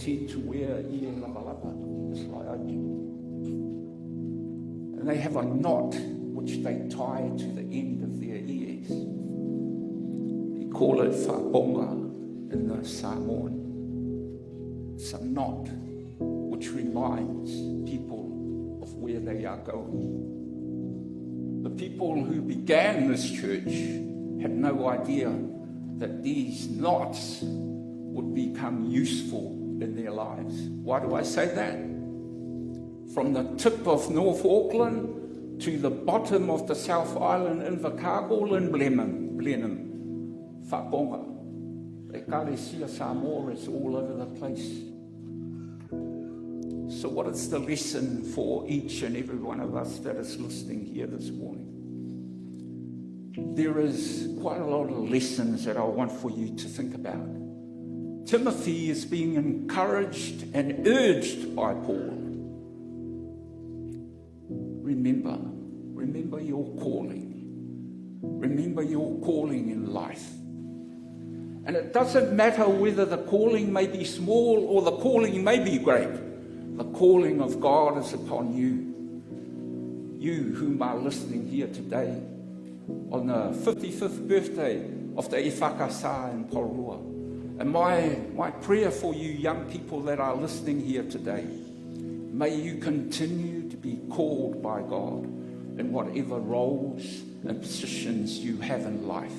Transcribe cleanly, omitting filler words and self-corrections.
tend to wear ear lava, just like I do. And they have a knot which they tie to the end of their ears. We call it whapōnga in the Samoan. It's a knot which reminds people of where they are going. The people who began this church had no idea that these knots would become useful in their lives. Why do I say that? From the tip of North Auckland to the bottom of the South Island in Invercargill and Blenheim, whapōnga. Ecclesia Samoa is all over the place. So what is the lesson for each and every one of us that is listening here this morning? There is quite a lot of lessons that I want for you to think about. Timothy is being encouraged and urged by Paul. Remember your calling. Remember your calling in life. And it doesn't matter whether the calling may be small or the calling may be great. The calling of God is upon you. You whom are listening here today on the 55th birthday of the Ifakasa in Porua. And my prayer for you young people that are listening here today, may you continue to be called by God in whatever roles and positions you have in life.